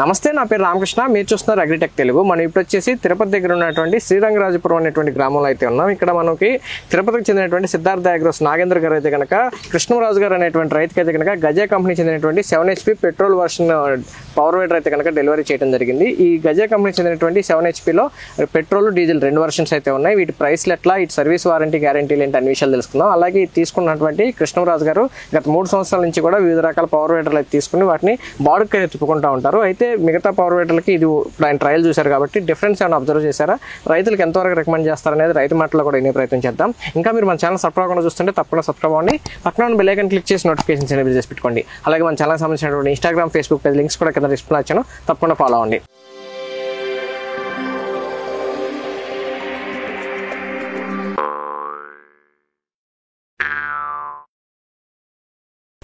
నమస్తే, నా పేరు రామకృష్ణ. మీరు చూస్తున్నారు అగ్రిటెక్ తెలుగు. మనం ఇప్పుడు వచ్చేసి తిరుపతి దగ్గర ఉన్నటువంటి శ్రీరంగరాజపురం అనేటువంటి గ్రామంలో అయితే ఉన్నాం. ఇక్కడ మనకి తిరుపతికి చెందినటువంటి సిద్ధార్థ అగ్రోస్ నాగేంద్ర గారు అయితే కనుక కృష్ణరాజు గారు అనేటువంటి రైతుకి అయితే కనుక గజా కంపెనీ చెందినటువంటి 7 HP పెట్రోల్ వర్షన్ పవర్ వేడర్ అయితే కనుక డెలివరీ చేయడం జరిగింది. ఈ గజా కంపెనీ చెందినటువంటి 7 HPలో పెట్రోల్ డీజిల్ 2 వర్షన్స్ అయితే ఉన్నాయి. వీటి ప్రైస్లు ఎట్లా, ఇటు సర్వీస్ వారంటీ గ్యారంటీలు ఏంటి అన్ని విషయాలు తెలుసుకుందాం. అలాగే తీసుకున్నటువంటి కృష్ణరాజు గారు గత 3 సంవత్సరాల నుంచి కూడా వివిధ రకాల పవర్ వేడర్లు అయితే తీసుకుని వాటిని బాడుకి తిప్పుకుంటూ ఉంటారు. అయితే మిగతా పవర్ వేడర్లకి ఇది ఆయన ట్రయల్ చూశారు కాబట్టి డిఫరెన్స్ ఏమైనా అబ్జర్వ్ చేశారా, రైతులకు ఎంతవరకు రికమెండ్ చేస్తారనేది రైతు మాటలో కూడా వినే ప్రయత్నం చేద్దాం. ఇంకా మీరు మన ఛానల్ సబ్స్క్రైబ్ అవ్వకుండా చూస్తుంటే తప్పకుండా సబ్స్క్రైబ్ అవ్వండి. పక్కన బెల్ ఐకాన్ క్లిక్ చేసి నోటిఫికేషన్స్ ఎనేబుల్ చేసి పెట్టుకోండి. అలాగే మన ఛానల్ సంబంధించినటువంటి ఇన్స్టాగ్రామ్, ఫేస్బుక్ పేజ్ లింక్స్ కూడా కింద డిస్ప్లే వచ్చాను, తప్పకుండా ఫాలో అవ్వండి.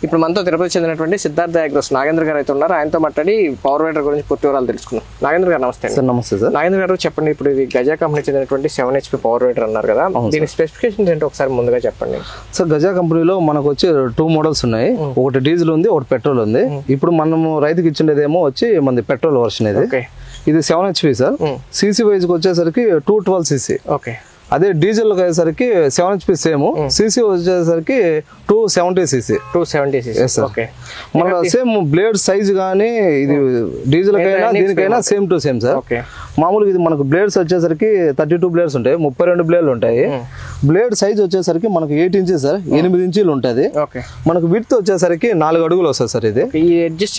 ఇప్పుడు మనతో తిరుపతి చెందినటువంటి సిద్ధార్థ అగ్రోస్ నాగేంద్ర గారు అయితే ఉన్నారు. ఆయనతో మాట్లాడి పవర్ వేడర్ గురించి పూర్తి వివరాలు తెలుసుకుందాం. నాగేంద్ర గారు నమస్తే. సార్ నమస్తే సార్. నాగేంద్ర గారు చెప్పండి, ఇప్పుడు ఇది గజా కంపెనీ చెందినటువంటి 7 HP పవర్ వేడర్ అన్నారు కదా, దీని స్పెసిఫికేషన్స్ ఏంటో ఒకసారి ముందుగా చెప్పండి. సార్ గజా కంపెనీలో మనకు వచ్చి 2 మోడల్స్ ఉన్నాయి. ఒకటి డీజిల్ ఉంది, ఒకటి పెట్రోల్ ఉంది. ఇప్పుడు మనము రైతుకి ఇచ్చిండేదేమో వచ్చి మనది పెట్రోల్ వర్షన్ ఇది 7 HP సార్. సీసీ వైజ్ వచ్చేసరికి 212 cc. ఓకే. అదే డీజిల్ వచ్చేసరికి 7 HP సేమ్, సీసీ వచ్చేసరికి 270 cc. 270 cc. ఓకే. మన సేమ్ బ్లేడ్ సైజ్ కానీ ఇది డీజిల్ కైనా దీనికైనా సేమ్ టు సేమ్ సార్. మామూలుగా ఇది మనకు బ్లేడ్స్ వచ్చేసరికి 32 బ్లేడ్స్ ఉంటాయి, 32 బ్లేడ్లు ఉంటాయి. బ్లేడ్ సైజ్ వచ్చేసరికి మనకు 8 ఇంచెస్ సార్, 8 ఇంచీలు ఉంటుంది. మనకు విడ్త్ వచ్చేసరికి 4 అడుగులు వస్తుంది సార్. ఇది అడ్జస్ట్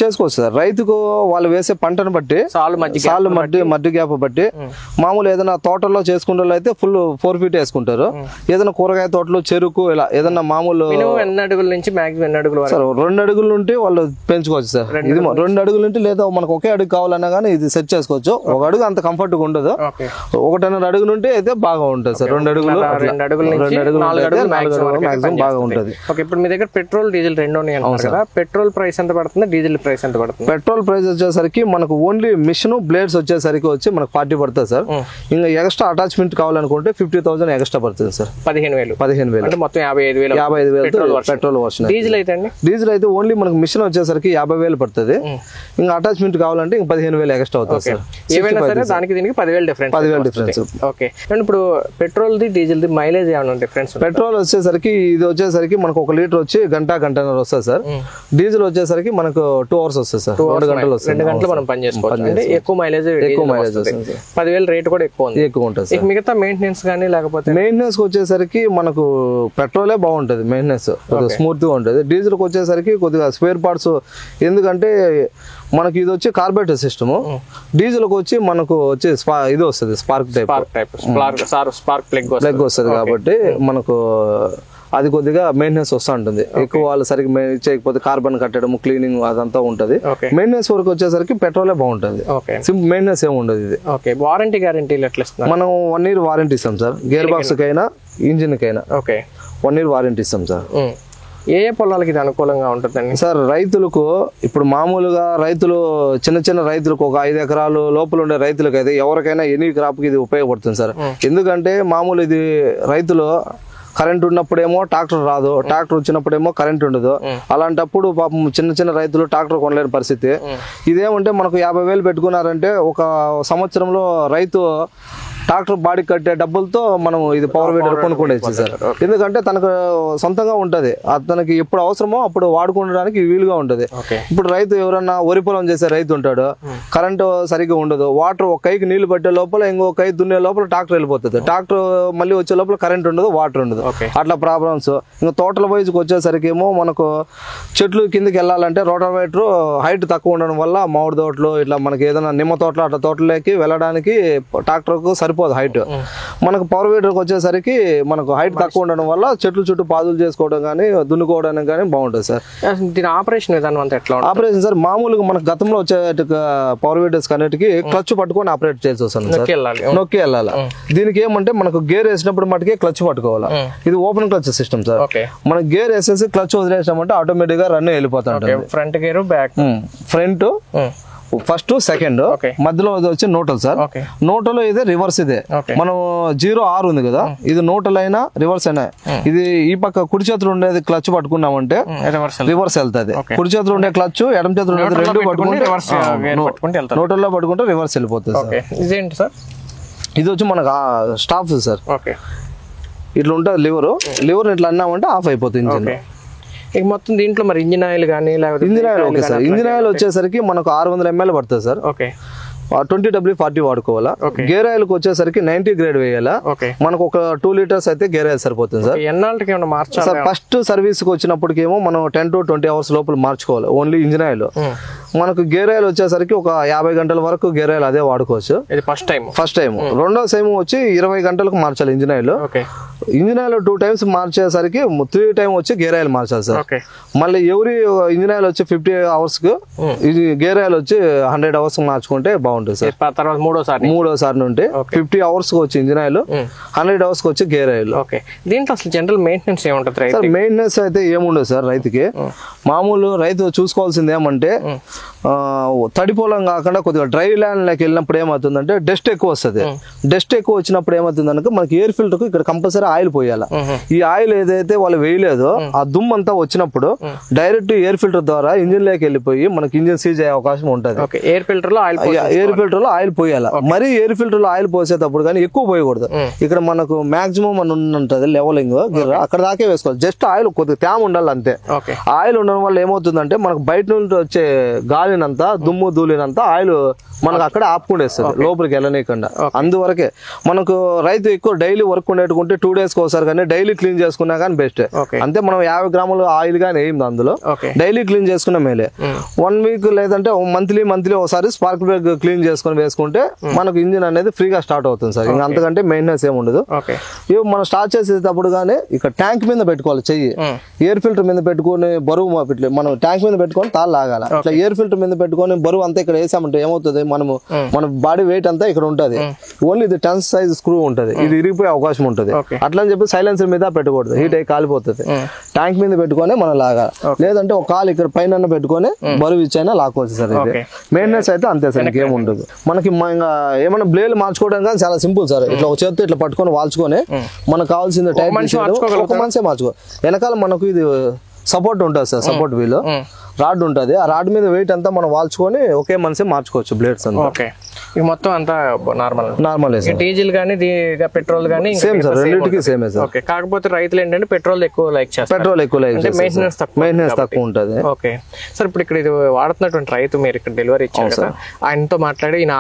చేసుకోవచ్చు సార్. రైతుకు వాళ్ళు వేసే పంటను బట్టి, సాలు మధ్య గ్యాప్ బట్టి, మామూలు ఏదైనా తోటల్లో చేసుకుంటే అయితే ఫుల్ 4 feet వేసుకుంటారు. ఏదైనా కూరగాయ తోటలో చెరుకు ఇలా ఏదైనా మామూలు 2 అడుగుల నుంచి మాక్సిమం 2 అడుగులు సార్, 2 అడుగుల నుండి వాళ్ళు పెంచుకోవచ్చు సార్. ఇది 2 అడుగుల నుండి, లేదా మనకు ఒకే అడుగు కావాలన్నా కానీ ఇది సెట్ చేసుకోవచ్చు. 1 అడుగు అంత కంఫర్ట్ గా ఉండదు, 1.5 అడుగు నుండి అయితే బాగా ఉంటుంది సార్. 2 అడుగులు 2 అడుగుల నుంచి 4 అడుగులు మాక్సిమం బాగా ఉంటుంది. ఓకే. ఇప్పుడు మీ దగ్గర పెట్రోల్ డీజిల్ 2 ఉన్నాయి అన్నారు కదా, పెట్రోల్ ప్రైస్ ఎంత పడుతుంది, డీజిల్ ప్రైస్ ఎంత పడుతుంది? పెట్రోల్ ప్రైస్ వచ్చేసరికి మనకు ఓన్లీ మిషన్ బ్లేడ్స్ వచ్చేసరికి వచ్చి మనకు 40 పడుతుంది సార్. ఇంకా ఎక్స్ట్రా అటాచ్మెంట్ కావాలనుకుంటే 50,000 ఎక్స్ట్రా పడుతుంది సార్. 15,000 అంటే మొత్తం 55,000 పెట్రోల్ వర్షన్. డీజిల్ అయితే అండి, డీజిల్ అయితే ఓన్లీ మనకు మిషన్ వచ్చేసరికి 50,000 పడుతుంది. ఇంకా అటాచ్మెంట్ కావాలంటే ఇంకా 15,000 ఎక్స్ట్రా అవుతుంది సార్. ఏమైనా సరే దానికి దీనికి 10,000 డిఫరెన్స్. ఓకే. ఇప్పుడు petrol the diesel the mileage ఏమైనా డిఫరెన్స్? పెట్రోల్ వచ్చేసరికి ఇది వచ్చేసరికి మనకు 1 లీటర్ వచ్చి గంటన్నర వస్తుంది సార్. డీజిల్ వచ్చేసరికి మనకు 2 hours వస్తుంది సార్. 2 గంటలు వస్తుంది. 2 గంటలు మనం పని చేసుకోవచ్చు. అంటే ఎక్కువ మైలేజ్ వస్తుంది. 10,000 రేట్ కూడా ఎక్కువ ఉంటుంది. మిగతా మెయింటెనెన్స్ కానీ లేకపోతే మెయింటెనెన్స్ వచ్చేసరికి మనకు పెట్రోలే బాగుంటది, మెయింటెనెన్స్ స్మూత్ గా ఉంటుంది. డీజిల్ కి వచ్చేసరికి కొద్దిగా స్పేర్ పార్ట్స్, ఎందుకంటే మనకి ఇది వచ్చి కార్బోరేటర్ సిస్టమ్, డీజిల్ కి వచ్చి మనకు వచ్చి ఇది వస్తుంది స్పార్క్ ప్లగ్ వస్తుంది. కాబట్టి మనకు అది కొద్దిగా మెయింటెనెన్స్ వస్తూ ఉంటుంది. ఎక్కువ వాళ్ళు సరిగ్గా చేయకపోతే కార్బన్ కట్టడం, క్లీనింగ్ అదంతా ఉంటది. మెయింటెనెన్స్ వరకు వచ్చేసరికి పెట్రోలే బాగుంటుంది. సింపుల్ మెయింటెనెన్స్ ఏమి ఉండదు. ఇది వారంటీ గ్యారంటీలు ఎట్లా ఇస్తున్నారు? మనం 1 year వారంటీ ఇస్తాం సార్. గేర్ బాక్స్ కైనా ఇంజిన్ కైనా 1 year వారంటీ ఇస్తాం సార్. ఏ పొలాలకి ఇది అనుకూలంగా ఉంటుందండి సార్? రైతులకు ఇప్పుడు మామూలుగా రైతులు చిన్న రైతులకు ఒక 5 ఎకరాలు లోపల ఉండే రైతులకు అయితే ఎవరికైనా ఎనీ క్రాప్ కి ఇది ఉపయోగపడుతుంది సార్. ఎందుకంటే మామూలు ఇది రైతులు కరెంట్ ఉన్నప్పుడేమో ట్రాక్టర్ రాదు, ట్రాక్టర్ వచ్చినప్పుడేమో కరెంట్ ఉండదు. అలాంటప్పుడు పాపం చిన్న రైతులు ట్రాక్టర్ కొనలేని పరిస్థితి. ఇదేమంటే మనకు 50,000 పెట్టుకున్నారంటే ఒక సంవత్సరంలో రైతు ట్రాక్టర్ బాడీ కట్టే డబ్బులతో మనం ఇది పవర్ వీడర్ కొనుక్కోవచ్చు సార్. ఎందుకంటే తనకు సొంతంగా ఉంటది, అతనికి ఎప్పుడు అవసరమో అప్పుడు వాడుకోవడానికి వీలుగా ఉంటది. ఇప్పుడు రైతు ఎవరన్నా వరి పొలం చేసే రైతు ఉంటాడు, కరెంటు సరిగ్గా ఉండదు, వాటర్ ఒక కైకి నీళ్లు పట్టే లోపల ఇంకో కై దున్నే లోపల ట్రాక్టర్ వెళ్ళిపోతుంది, ట్రాక్టర్ మళ్ళీ వచ్చే లోపల కరెంట్ ఉండదు, వాటర్ ఉండదు. అట్లా ప్రాబ్లమ్స్. ఇంకా తోటల వైజ్కి వచ్చేసరికి ఏమో మనకు చెట్లు కిందకి వెళ్ళాలంటే రోటోవేటర్ హైట్ తక్కువ ఉండడం వల్ల మామిడి తోటలు ఇట్లా మనకి ఏదైనా నిమ్మ తోటలు అట్లా తోటలోకి వెళ్ళడానికి ట్రాక్టర్ కు సరిపోదు హైట్. మనకు పవర్ వీడర్కి వచ్చేసరికి మనకు హైట్ తక్కువ ఉండడం వల్ల చెట్లు చుట్టూ పాదులు చేసుకోవడం కానీ దున్నుకోవడానికి కానీ బాగుంటుంది సార్. దీని ఆపరేషన్ విధానం అంతా ఎట్లా? ఆపరేషన్ సార్ మామూలుగా మనకు గతంలో వచ్చే పవర్ వీడర్స్ కన్నిటికి క్లచ్ పట్టుకొని ఆపరేట్ చేసి వస్తాను సార్. నొక్కి వెళ్ళాలి. దీనికి ఏమంటే మనకు గేర్ వేసినప్పుడు మటుకే క్లచ్ పట్టుకోవాలి. ఇది ఓపెన్ క్లచ్ సిస్టమ్ సార్. మనకి గేర్ వేసేసి క్లచ్ వదిలేసామంటే ఆటోమేటిక్ గా రన్ వెళ్ళిపోతాం. Front gear, back, front first second Okay. మధ్యలో ఇది వచ్చి న్యూట్రల్ సార్. ఓకే న్యూట్రల్ ఇదే రివర్స్ ఇదే. Okay. మనం 0R ఉంది కదా, ఇది న్యూట్రల్ అయినా రివర్స్ అయినా, ఇది ఈ పక్క కుడి చేతులు ఉండేది క్లచ్ పట్టుకున్నామంటే రివర్స్ వెళ్తుంది. కుడి చేతులు ఉండే క్లచ్ ఎడమ చేతులు ఉండేది రెండు పట్టుకుంటే న్యూట్రల్ లో పట్టుకుంటే రివర్స్ వెళ్ళిపోతుంది సార్. ఇదేంటి సార్? ఇది వచ్చి మనకు స్టాప్ సార్. ఓకే ఇట్లా ఉంటుంది లివర్ ఇట్లా అన్నామంటే ఆఫ్ అయిపోతుంది ఇంజిన్. ఇక మొత్తం దీంట్లో మరి ఇంజిన్ ఆయిల్ కానీ లేకపోతే engine oil okay sir. Engine oil వచ్చేసరికి మనకు 600 ml పడుతుంది సార్. ఓకే 20W40 వాడుకోవాలా. గేర్ ఆయిల్ కి వచ్చేసరికి 90 గ్రేడ్ వేయాలా. ఓకే మనకు ఒక 2 liters అయితే గేర్ ఆయిల్ సరిపోతుంది సార్. ఎన్నాళ్ళకి ఏమైనా మార్చాలి సార్? ఫస్ట్ సర్వీస్ కి వచ్చినప్పటికేమో మనం 10 to 20 hours లోపల మార్చుకోవాలి ఓన్లీ ఇంజిన్ ఆయిల్. మనకు గేర్ ఆయిల్ వచ్చేసరికి ఒక 50 గంటల వరకు గేర్ ఆయిల్ అదే వాడుకోవచ్చు. ఇది ఫస్ట్ టైం. రెండో టైం వచ్చి 20 గంటలకు మార్చాలి engine oil. Engine oil 2 times మార్చేసరికి 3 time వచ్చి గేర్ ఆయిల్ మార్చాలి సార్. మళ్ళీ ఎవరి ఇంజిన్ ఆయిల్ వచ్చి 50 hours కు, ఇది గేర్ ఆయిల్ వచ్చి 100 hours మార్చుకుంటే బాగుంటుంది సార్. తర్వాత మూడోసారి నుండి 50 hours కు వచ్చి ఇంజిన్ ఆయిల్, 100 hours కు వచ్చి గేర్ ఆయిల్. ఓకే దీంట్లో అసలు జనరల్ మెయింటెనెన్స్ ఏముంటుంది సార్? మెయింటెనెన్స్ అయితే ఏముండదు సార్ రైతుకి. మామూలు రైతు చూసుకోవాల్సింది ఏమంటే తడి పొలం కాకుండా కొద్దిగా డ్రై ల్యాండ్ లోకి వెళ్ళినప్పుడు ఏమవుతుందంటే డస్ట్ ఎక్కువ వస్తుంది. డస్ట్ ఎక్కువ వచ్చినప్పుడు ఏమవుతుందనుకో మనకి ఎయిర్ ఫిల్టర్ కు ఇక్కడ కంపల్సరీ ఆయిల్ పోయాలి. ఈ ఆయిల్ ఏదైతే వాళ్ళు వేయలేదో ఆ దుమ్ము అంతా వచ్చినప్పుడు డైరెక్ట్ ఎయిర్ ఫిల్టర్ ద్వారా ఇంజిన్ లోకి వెళ్ళిపోయి మనకి ఇంజిన్ సీజ్ అయ్యే అవకాశం ఉంటుంది. ఎయిర్ ఫిల్టర్ లో ఆయిల్ పోయాలి. మరి ఎయిర్ ఫిల్టర్ లో ఆయిల్ పోసేటప్పుడు కానీ ఎక్కువ పోయకూడదు. ఇక్కడ మనకు మాక్సిమం అని ఉంటది లెవెలింగ్, అక్కడ దాకే వేసుకోవాలి. జస్ట్ ఆయిల్ కొద్దిగా తేమ ఉండాలి అంతే. ఆయిల్ ఉండడం వల్ల ఏమవుతుందంటే మనకు బయట నుండి వచ్చే గాలినంతా దుమ్ము ధూళినంతా ఆయిల్ మనకు అక్కడ ఆపుకుండేస్తుంది లోపలికి వెళ్ళనీయకుండా. అందువరకే మనకు రైతు ఎక్కువ డైలీ వర్క్ ఉండేటుకుంటే 2 days ఒకసారి కానీ డైలీ క్లీన్ చేసుకున్నా కానీ బెస్ట్. అంతే మనం 50 grams ఆయిల్ కానీ వేయింది అందులో, డైలీ క్లీన్ చేసుకున్న మేలే. 1 week లేదంటే మంత్లీ ఒకసారి స్పార్క్ ప్లగ్ క్లీన్ చేసుకుని వేసుకుంటే మనకు ఇంజిన్ అనేది ఫ్రీగా స్టార్ట్ అవుతుంది సార్. ఇంకా అంతకంటే మెయింటెనెన్స్ ఏమి ఉండదు. ఇవి మనం స్టార్ట్ చేసేటప్పుడు కానీ ఇక్కడ ట్యాంక్ మీద పెట్టుకోవాలి చెయ్యి, ఎయిర్ ఫిల్టర్ మీద పెట్టుకుని బరువు మనం ట్యాంక్ మీద పెట్టుకొని తాళ్ళు లాగాల. ఇట్లా ఎయిర్ ఫిల్టర్ మీద పెట్టుకొని బరువు అంతా ఇక్కడ వేసామంటే ఏమవుతుంది, మన బాడీ వెయిట్ అంతా ఇక్కడ ఉంటది. ఓన్లీ ఇది 10 size స్క్రూ ఉంటది, ఇది ఇరిగిపోయే అవకాశం ఉంటది. అట్లా అని చెప్పి సైలెన్సర్ మీద పెట్టకూడదు, హీట్ అయ్యి కాలిపోతుంది. ట్యాంక్ మీద పెట్టుకొని మనం లాగాలి. లేదంటే ఒక కాలు ఇక్కడ పైన పెట్టుకొని బరువు ఇచ్చైనా లాక్కోవచ్చు సార్. ఇది మెయింటెనెన్స్ అయితే అంతే సార్, ఇంకేం ఉండదు. మనకి ఇంకా ఏమైనా బ్లేడ్ మార్చుకోవడం కానీ చాలా సింపుల్ సార్. ఇట్లా ఒక చేతితో ఇట్లా పట్టుకొని వాల్చుకొని మనకు కావాల్సింది టైప్ ఒక మనిషే మార్చుకో. వెనకాల మనకు ఇది సపోర్ట్ ఉంటుంది సార్, సపోర్ట్ వీల్ రాడ్ ఉంటుంది. ఆ రాడ్ మీద వెయిట్ అంతా మనం వాల్చుకొని ఒకే మనిషి మార్చుకోవచ్చు బ్లేడ్స్ అంతా. మొత్తం అంతా నార్మల్ డీజిల్ కానీ పెట్రోల్ కానీ సేమ్ సార్, రెండింటికి సేమే సార్. కాకపోతే రైతులు ఏంటంటే పెట్రోల్ ఎక్కువ లైక్ చేస్తారు, మెయింటెనెన్స్ తక్కువ ఉంటుంది. ఓకే సార్, ఇప్పుడు ఇక్కడ ఇది వాడుతున్నటువంటి రైతు మీరు ఇక్కడ డెలివరీ ఇచ్చారు కదా, ఆయనతో మాట్లాడి నా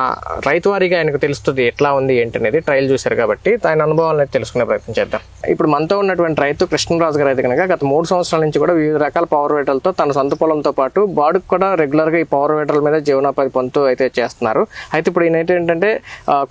రైతు వారీగా ఆయనకు తెలుస్తుంది ఎట్లా ఉంది ఏంటి అనేది, ట్రయల్ చూశారు కాబట్టి ఆయన అనుభవాలను తెలుసుకునే ప్రయత్నం చేద్దాం. ఇప్పుడు మనతో ఉన్నటువంటి రైతు కృష్ణరాజు గారు అయితే కనుక గత 3 సంవత్సరాల నుంచి కూడా వివిధ రకాల పవర్ వేటర్లతో తన సొంత పొలంతో పాటు బాడుకు కూడా రెగ్యులర్ గా ఈ పవర్ వేటర్ల మీద జీవనోపాధి పొందుతూ అయితే చేస్తున్నారు. అయితే ఇప్పుడు ఈయన ఏంటంటే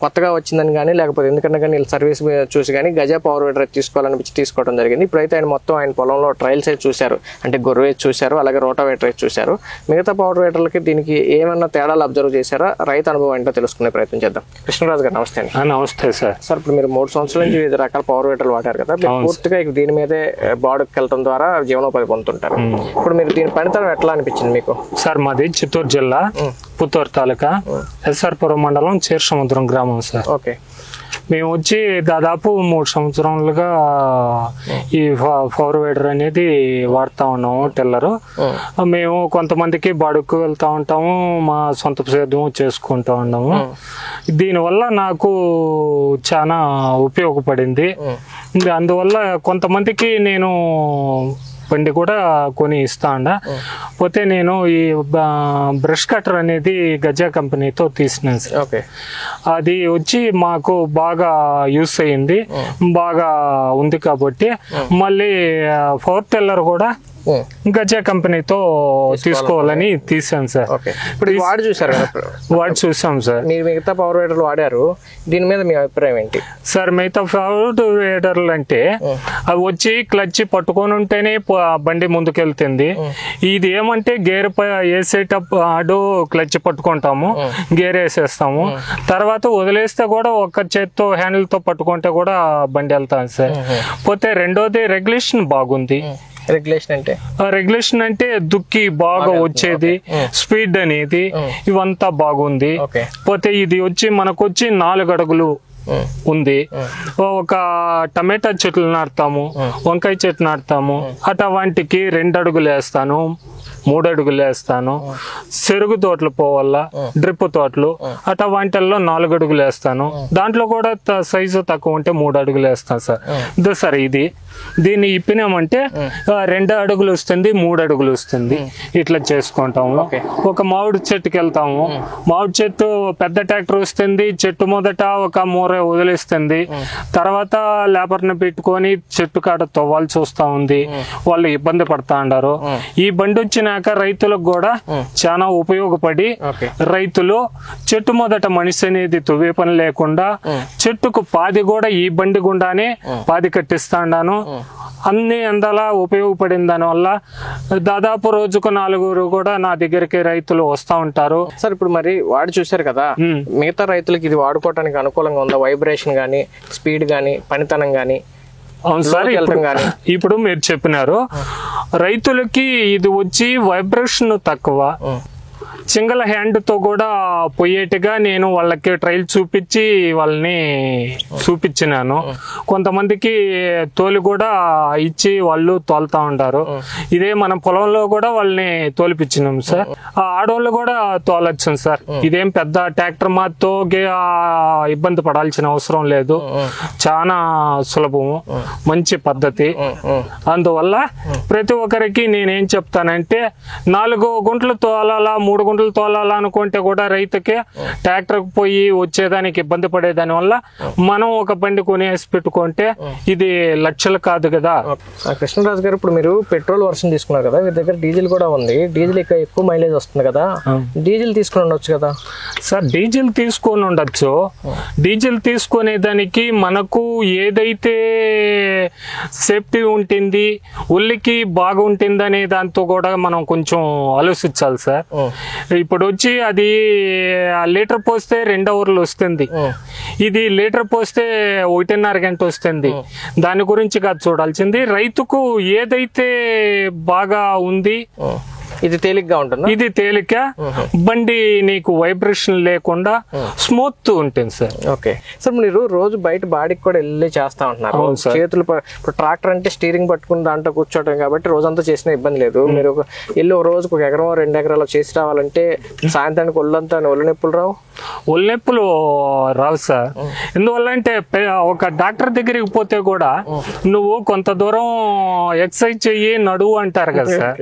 కొత్తగా వచ్చిందని కానీ లేకపోతే ఎందుకంటే కానీ వీళ్ళ సర్వీస్ చూసి కానీ గజా పవర్ వేటర్ తీసుకోవాలనిపించి తీసుకోవడం జరిగింది. ఇప్పుడైతే ఆయన మొత్తం ఆయన పొలంలో ట్రయల్స్ అయితే చూశారు, అంటే గొర్రె చూశారు, అలాగే రోటావేటర్ అయితే చూశారు. మిగతా పవర్ వేటర్లకి దీనికి ఏమన్నా తేడాలు అబ్జర్వ్ చేశారా, రైతు అనుభవం ఏంటో తెలుసుకునే ప్రయత్నం చేద్దాం. కృష్ణరాజు గారు నమస్తే అండి. నమస్తే సార్. సార్ ఇప్పుడు మీరు 3 సంవత్సరాల నుంచి వివిధ రకాల పవర్ వేటర్లు వాడారు కదా, పూర్తిగా దీని మీదే బాడుకు వెళ్ళడం ద్వారా జీవనోపాధి పొందుతుంటారు. ఇప్పుడు మీరు దీని పనితనం ఎట్లా అనిపించింది మీకు? సార్ మాది చిత్తూరు జిల్లా పుత్తూరు తాలూకా ఎస్ఆర్పురం మండలం చేర్సముద్రం గ్రామం సార్. ఓకే, మేము వచ్చి దాదాపు 3 సంవత్సరాలుగా ఈ పవర్ వేడర్ అనేది వాడుతూ ఉన్నాము. టిల్లరు మేము కొంతమందికి బాడుకు వెళ్తూ ఉంటాము, మా సొంత సేద్యం చేసుకుంటూ ఉన్నాము. దీనివల్ల నాకు చాలా ఉపయోగపడింది. అందువల్ల కొంతమందికి నేను బండి కూడా కొని ఇస్తా ఉండ. పోతే నేను ఈ బ్రష్ కటర్ అనేది గజా కంపెనీతో తీసినాను సార్. అది వచ్చి మాకు బాగా యూస్ అయ్యింది, బాగా ఉంది కాబట్టి మళ్ళీ పవర్ టిల్లర్ కూడా గజా కంపెనీతో తీసుకోవాలని తీసాను సార్. ఇప్పుడు వాడి చూసారు కదా, వాడి చూసాం సార్. మీరు మిగతా పవర్ వేటర్లు వాడారు, దీని మీద మీ అభిప్రాయం ఏంటి సార్? మిగతా పవర్ వేటర్లు అంటే అవి వచ్చి క్లచ్ పట్టుకొని ఉంటేనే బండి ముందుకెళ్తుంది. ఇది ఏమంటే గేర్ వేసేటప్పుడు క్లచ్ పట్టుకుంటాము, గేర్ వేసేస్తాము, తర్వాత వదిలేస్తే కూడా ఒక్క చేత్తో హ్యాండిల్ తో పట్టుకుంటే కూడా బండి వెళ్తాను సార్. పోతే రెండోది రెగ్యులేషన్ బాగుంది. రెగ్యులేషన్ అంటే రెగ్యులేషన్ అంటే దుక్కి బాగా వచ్చేది, స్పీడ్ అనేది ఇవంతా బాగుంది. పోతే ఇది వచ్చి మనకొచ్చి 4 అడుగులు ఉంది. ఒక టమాటా చెట్లు నాటుతాము, వంకాయ చెట్లు నాటుతాము, అటువంటికి 2 అడుగులు వేస్తాను, 3 అడుగులు వేస్తాను. చెరుకు తోటలు పోవాల, డ్రిప్ తోటలు అటువంటిల్లో 4 అడుగులు వేస్తాను. దాంట్లో కూడా సైజు తక్కువ ఉంటే 3 అడుగులు వేస్తాను సార్. సరే దీన్ని ఇప్పినామంటే 2 అడుగులు వస్తుంది, 3 అడుగులు వస్తుంది. ఇట్లా చేసుకుంటాము. ఒక మామిడి చెట్టుకి వెళ్తాము, మామిడి చెట్టు పెద్ద ట్రాక్టర్ వస్తుంది, చెట్టు మొదట ఒక మూర వదిలేస్తుంది, తర్వాత లేబర్ని పెట్టుకొని చెట్టు కాడ తవ్వాల్సి వస్తా ఉంది. వాళ్ళు ఇబ్బంది పడతా ఉండారు. ఈ బండి వచ్చినాక రైతులకు కూడా చాలా ఉపయోగపడి రైతులు చెట్టు మొదట మనిషి అనేది తువ్వే పని లేకుండా చెట్టుకు పాది కూడా ఈ బండి గుండానే పాది కట్టిస్తాను. అన్ని అందలా ఉపయోగపడిన దానివల్ల దాదాపు రోజుకు 4 కూడా నా దగ్గరికి రైతులు వస్తా ఉంటారు సార్. ఇప్పుడు మరి వాడి చూసారు కదా, మిగతా రైతులకి ఇది వాడుకోవడానికి అనుకూలంగా ఉందా? వైబ్రేషన్ గానీ, స్పీడ్ గానీ, పనితనం గానీ? అవును సార్. ఇప్పుడు మీరు చెప్పినారు, రైతులకి ఇది వచ్చి వైబ్రేషన్ తక్కువ, సింగిల్ హ్యాండ్ తో కూడా పోయేట్టుగా నేను వాళ్ళకి ట్రయల్ చూపించి వాళ్ళని చూపించినాను. కొంతమందికి తోలు కూడా ఇచ్చి వాళ్ళు తోలుతా ఉంటారు. ఇదే మన పొలంలో కూడా వాళ్ళని తోలిపించినాం సార్. ఆడవాళ్ళు కూడా తోలొచ్చు సార్. ఇదేం పెద్ద ట్రాక్టర్ మాతో ఇబ్బంది పడాల్సిన అవసరం లేదు. చాలా సులభము, మంచి పద్ధతి. అందువల్ల ప్రతి ఒక్కరికి నేనేం చెప్తానంటే 4 గుంటలు తోలాలా, 3 గుంటలు తోలాలా అనుకుంటే కూడా రైతుకి ట్రాక్టర్ పోయి వచ్చేదానికి ఇబ్బంది పడేదాని వల్ల మనం ఒక బండి కొనేసి పెట్టుకుంటే ఇది లక్షలు కాదు కదా. కృష్ణరాజు గారు, ఇప్పుడు మీరు పెట్రోల్ వర్షన్ తీసుకున్నారు కదా, మీ దగ్గర డీజిల్ కూడా ఉంది. డీజిల్ ఎక్కువ మైలేజ్ వస్తుంది కదా, డీజిల్ తీసుకుని ఉండొచ్చు కదా సార్? డీజిల్ తీసుకొని ఉండొచ్చు. డీజిల్ తీసుకునే దానికి మనకు ఏదైతే సేఫ్టీ ఉంటుంది, ఒళ్ళికి బాగుంటుంది అనే దాంతో కూడా మనం కొంచెం ఆలోచించాలి సార్. ఇప్పుడు వచ్చి అది లీటర్ పోస్తే 2 అవర్లు వస్తుంది, ఇది లీటర్ పోస్తే 1.5 గంట వస్తుంది. దాని గురించి కాదు చూడాల్సింది, రైతుకు ఏదైతే బాగా ఉంది ఇది తేలిగ్గా ఉంటుంది. ఇది తేలిక, బండి నీకు వైబ్రేషన్ లేకుండా స్మూత్ ఉంటుంది సార్. ఓకే సార్, మీరు రోజు బయట బాడీకి కూడా వెళ్ళి చేస్తా ఉంటున్నారు. చేతులు ఇప్పుడు ట్రాక్టర్ అంటే స్టీరింగ్ పట్టుకుని దాంట్లో కూర్చోవడం కాబట్టి రోజంతా చేసిన ఇబ్బంది లేదు. మీరు వెళ్ళి ఒక రోజుకు 1 ఎకరం 2 ఎకరాలు చేసి రావాలంటే సాయంత్రానికి ఒళ్ళంతా ఒళ్ళు నొప్పులు రావు? ఒళ్ళు నొప్పులు రావు సార్. ఎందువల్ల అంటే ఒక డాక్టర్ దగ్గరికి పోతే కూడా నువ్వు కొంత దూరం ఎక్సర్సైజ్ చెయ్యి, నడువు అంటారు కదా సార్.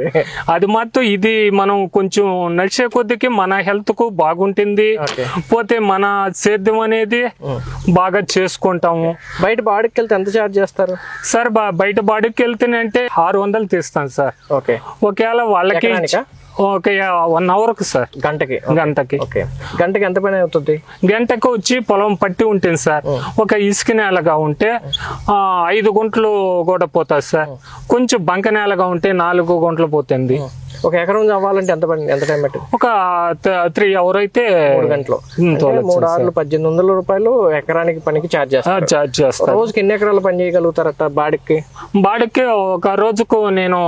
అది మాత్రం ఇది మనం కొంచెం నడిచే కొద్దికి మన హెల్త్ కు బాగుంటుంది. పోతే మన సేద్యం అనేది బాగా చేసుకుంటాము. బయట బాడీకి వెళ్తే ఎంత ఛార్జ్ చేస్తారు సార్? బయట బాడీకి వెళ్తేనంటే 600 తీస్తాను సార్. ఓకే, ఒకవేళ వాళ్ళకి ఓకే 1 అవర్కి సార్. గంటకి గంటకి ఎంత పని అవుతుంది? గంటకు వచ్చి పొలం పట్టి ఉంటుంది సార్. ఒక ఇసుక నేలగా ఉంటే 5 గుంటలు కూడా పోతుంది సార్. కొంచెం బంక నేలగా ఉంటే 4 గుంటలు పోతుంది. 1 ఎకరం అవ్వాలంటే ఎంత టైం పట్టింది? ఒక 3 అవర్ అయితే 3 గంటలు. 3 అవర్లు 1800 రూపాయలు ఎకరానికి పనికి ఛార్జ్ చేస్తారు. రోజుకి ఎన్ని ఎకరాలు పని చేయగలుగుతారట బాడీకి? బాడీకి ఒక రోజుకు నేను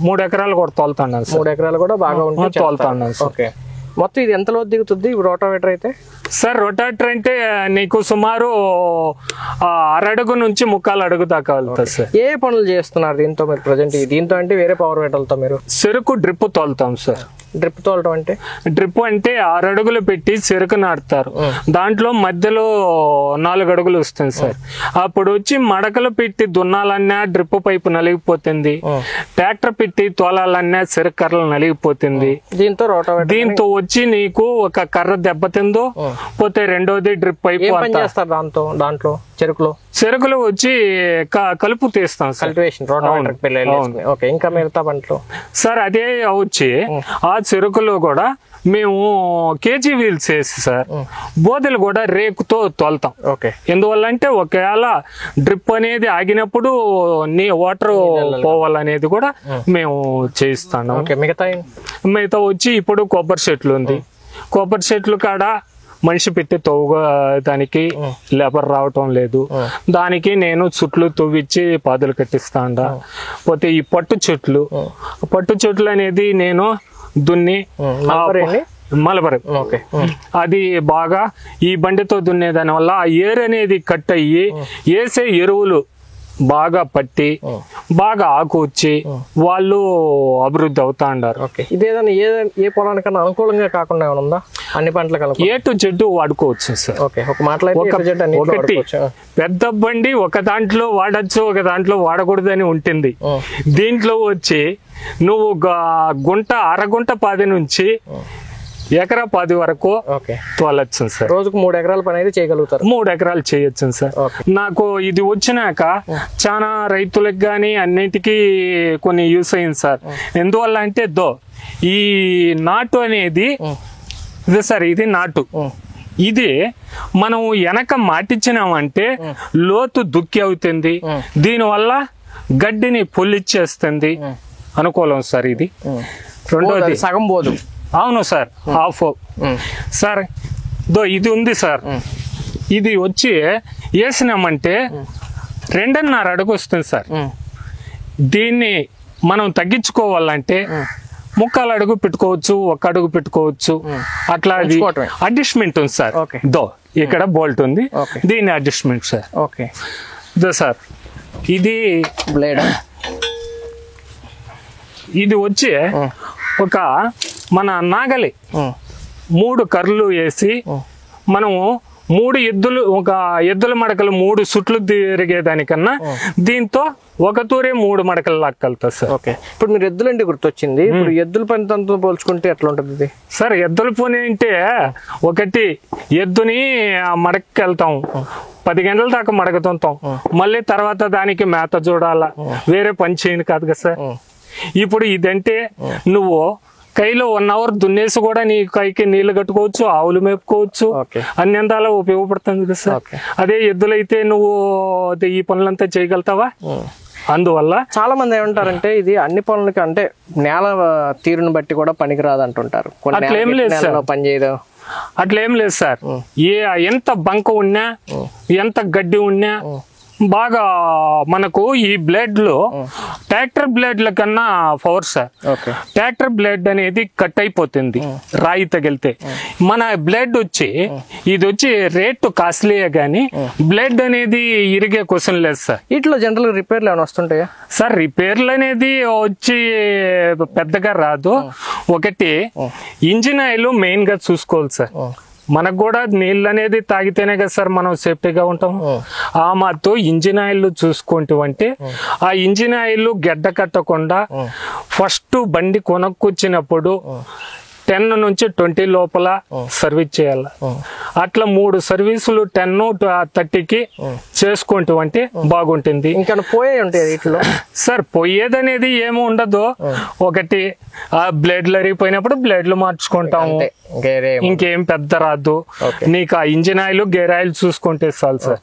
3 ఎకరాలు కూడా తోలుతాను. 3 ఎకరాలు కూడా బాగా ఉంటే తోలుతాను. ఓకే, మొత్తం ఇది ఎంత లోతు దిగుతుంది రోటావేటర్ అయితే? సార్ రోటావేటర్ అంటే నీకు సుమారు 1/2 అడుగు నుంచి 1/4 అడుగు దాకా వెళ్తుంది సార్. ఏ పనులు చేస్తున్నారు దీంతో మీరు ప్రజెంట్? దీంతో అంటే వేరే పవర్ వేటర్లతో మీరు? చెరుకు డ్రిప్ తోలుతాం సార్. డ్రిప్ తోలటం అంటే? డ్రిప్ అంటే 6 అడుగులు పెట్టి చెరుకు నాటుతారు. దాంట్లో మధ్యలో 4 అడుగులు వస్తుంది సార్. అప్పుడు వచ్చి మడకలు పెట్టి దున్నాలన్నా డ్రిప్ పైపు నలిగిపోతుంది, ట్రాక్టర్ పెట్టి తోలాలన్నా చెరుకు కర్రలు నలిగిపోతుంది. దీంతో వచ్చి నీకు ఒక కర్ర దెబ్బతిందో, పోతే రెండోది డ్రిప్ పైపు. దాంట్లో చెరుకులో వచ్చి కలుపు తీస్తాం సార్. ఇంకా మిగతా పంటలు సార్ అదే వచ్చి ఆ చెరుకులో కూడా మేము కేజీ వీల్స్ వేసి సార్ బోదెలు కూడా రేకుతో తోలుతాం. ఎందువల్ల అంటే ఒకవేళ డ్రిప్ అనేది ఆగినప్పుడు నీ వాటర్ పోవాలనేది కూడా మేము చేయిస్తాను. మిగతా వచ్చి ఇప్పుడు కొబ్బరి చెట్లు ఉంది. కొబ్బరి చెట్లు కాడ మనిషి పెట్టి తవ్వుదానికి లేబర్ రావటం లేదు. దానికి నేను చుట్లు తవ్విచ్చి పాదులు కట్టిస్తాండా. పోతే ఈ పట్టు చెట్లు అనేది నేను దున్ని మలబరి అది బాగా ఈ బండితో దున్నే దాని వల్ల ఆ ఏరు అనేది కట్ అయ్యి వేసే ఎరువులు బాగా పట్టి బాగా ఆకు వచ్చి వాళ్ళు అభివృద్ధి అవుతా ఉన్నారు. ఇదేదైనా ఏ పొలానికన్నా అనుకూలంగా కాకుండా ఏమైనా ఉందా? అన్ని పంటలకు ఏ టు జెడ్ వాడుకోవచ్చు సార్. ఒకటి పెద్ద బండి ఒక దాంట్లో వాడచ్చు, ఒక దాంట్లో వాడకూడదని ఉంటుంది. దీంట్లో వచ్చి నువ్వు గుంట అరగుంట పాది నుంచి ఎకరా 10 వరకు తోలచ్చు సార్. రోజుకు 3 ఎకరాల పని అయితే చేయగలుగుతారు. 3 ఎకరాలు చేయొచ్చు సార్. నాకు ఇది వచ్చినాక చాలా రైతులకు గానీ అన్నిటికీ కొన్ని యూస్ అయింది సార్. ఎందువల్ల అంటే ఈ నాటు అనేది ఇది సార్, ఇది నాటు. ఇది మనం వెనక మాటిచ్చినామంటే లోతు దుక్కి అవుతుంది. దీనివల్ల గడ్డిని పొల్లిచ్చేస్తుంది. అనుకూలం సార్ ఇది. రెండోది సగం పోదు. అవును సార్, హాఫ్ సార్. ఇది ఉంది సార్. ఇది వచ్చి వేసినామంటే 2.5 అడుగు వస్తుంది సార్. దీన్ని మనం తగ్గించుకోవాలంటే 3/4 అడుగు పెట్టుకోవచ్చు, 1 అడుగు పెట్టుకోవచ్చు. అట్లా అడ్జస్ట్మెంట్ ఉంది సార్. ఇక్కడ బోల్ట్ ఉంది, దీని అడ్జస్ట్మెంట్ సార్. సార్ ఇది బ్లేడ్. ఇది వచ్చి ఒక మన నాగలి 3 కర్రలు వేసి మనము 3 ఎద్దులు, ఒక ఎద్దుల మడకలు 3 సుట్లు తిరిగేదానికన్నా దీంతో ఒక తూరే 3 మడకలు లాక్కలుతుంది సార్. ఇప్పుడు మీరు ఎద్దులంటే గుర్తొచ్చింది. ఇప్పుడు ఎద్దుల పనితో పోల్చుకుంటే ఎట్లా ఉంటుంది సార్? ఎద్దుల పని అంటే ఒకటి ఎద్దుని మడకకి వెళ్తాం, 10 గంటల దాకా మడకతుంటాం, మళ్ళీ తర్వాత దానికి మేత చూడాలా, వేరే పని చేయను కాదు కదా సార్. ఇప్పుడు ఇదంటే నువ్వు కైలో 1 అవర్ దున్నేసి కూడా నీ కైకి నీళ్లు కట్టుకోవచ్చు, ఆవులు మేపుకోవచ్చు, అన్ని అందాలా ఉపయోగపడుతుంది కదా సార్. అదే ఎద్దులైతే నువ్వు ఈ పనులంతా చేయగలుగుతావా? అందువల్ల చాలా మంది ఏమంటారంటే ఇది అన్ని పనులకి అంటే నేల తీరుని బట్టి కూడా పనికిరాదు అంటుంటారు. అట్లేం లేదు సార్, పని చేయదు. అట్లేం లేదు సార్. ఎంత బంక ఉన్నా, ఎంత గడ్డి ఉన్నా బాగా మనకు ఈ బ్లేడ్ లో ట్రాక్టర్ బ్లేడ్ల కన్నా పవర్ సార్. ట్రాక్టర్ బ్లేడ్ అనేది కట్ అయిపోతుంది రాయి తగిలితే. మన బ్లేడ్ వచ్చి ఇది వచ్చి రేటు కాస్ట్లీయే గానీ బ్లేడ్ అనేది ఇరిగే క్వశ్చన్ లేదు సార్. ఇట్లా జనరల్ రిపేర్లు ఏమైనా వస్తుంటాయా సార్? రిపేర్లు అనేది వచ్చి పెద్దగా రాదు. ఒకటి ఇంజిన్ ఆయిల్ మెయిన్ గా చూసుకోవాలి సార్. మనకు కూడా నీళ్ళు అనేది తాగితేనే కదా సార్ మనం సేఫ్టీగా ఉంటాం. ఆ మాతో ఇంజిన్ ఆయిల్ చూసుకుంటామంటే ఆ ఇంజిన్ ఆయిల్ గడ్డ కట్టకుండా ఫస్ట్ బండి కొనుక్కొచ్చినప్పుడు 10 నుంచి 20 లోపల సర్వీస్ చేయాలి. అట్లా 3 సర్వీసులు 10-30కి చేసుకుంటామంటే బాగుంటుంది. ఇంకా పోయే ఉంటాయి వీటిలో సార్. పోయేదనేది ఏమి ఉండదు. ఒకటి ఆ బ్లేడ్లు అరిగిపోయినప్పుడు బ్లేడ్లు మార్చుకుంటాము, ఇంకేం పెద్ద రాదు. నీకు ఆ ఇంజిన్ ఆయిల్ గేర్ ఆయిల్ చూసుకుంటే చాలు సార్.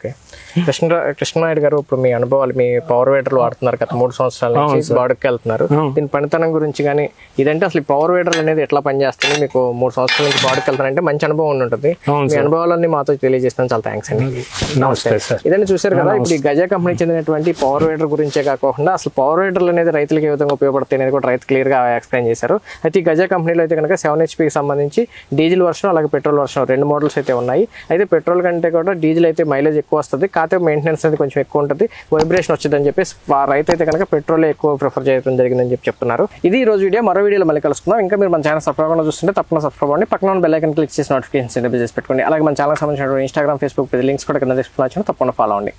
కృష్ణనాయుడు గారు, ఇప్పుడు మీ అనుభవాలు, మీ పవర్ వేడర్లు వాడుతున్నారు కదా 3 సంవత్సరాల నుంచి, బాడుకి వెళ్తున్నారు. దీని పనితనం గురించి కానీ ఇదంటే అసలు పవర్ వేడర్లు అనేది ఎట్లా పనిచేస్తుంది, మీకు 3 సంవత్సరాల నుంచి బాడుకి వెళ్తారంటే మంచి అనుభవం ఉంటుంది. మీ అనుభవాలన్నీ మాతో తెలియజేస్తాను, చాలా థ్యాంక్స్ అండి. నమస్తే సార్. ఇదని చూసారు కదా, ఇప్పుడు ఈ గజా కంపెనీ చెందినటువంటి పవర్ వేడర్ గురించే కాకుండా అసలు పవర్ వేడర్లు అనేది రైతులకు ఏ విధంగా ఉపయోగపడతాయి అనేది కూడా రైతు క్లియర్ గా ఎక్స్ప్లెయిన్ చేశారు. అయితే ఈ గజా కంపెనీలో అయితే కనుక 7 HPకి సంబంధించి డీజిల్ వర్షన్ అలాగే పెట్రోల్ వర్షన్ 2 మోడల్స్ అయితే ఉన్నాయి. అయితే పెట్రోల్ కంటే కూడా డీజిల్ అయితే మైలేజ్ ఎక్కువ వస్తుంది, కాకపోతే మెయింటెనెన్స్ అనేది కొంచెం ఎక్కువ ఉంటుంది, వైబ్రేషన్ వచ్చిందని చెప్పేసి రైతు అయితే కనుక పెట్రోల్ ఎక్కువ ప్రిఫర్ చేయడం జరిగిందని చెప్తున్నారు. ఇది ఈ రోజు వీడియో. మరో వీడియోలో మళ్ళీ కలుసుకుందాం. ఇంకా మీరు మన ఛానల్ సబ్స్క్రైబ్ చూస్తుంటే తప్పకుండా సబ్స్క్రైబ్ అవ్వండి, పక్కన ఉన్న బెల్ ఐకాన్ క్లిక్ చేసి నోటిఫికేషన్స్ ఎనేబుల్ చేసి పెట్టుకోండి. అలాగే మన ఛానల్ సంబంధించిన ఇన్స్టాగ్రామ్, ఫేస్బుక్ లింక్స్ కూడా కింద డిస్ప్లే తప్పకుండా ఫాలో అవ్వండి.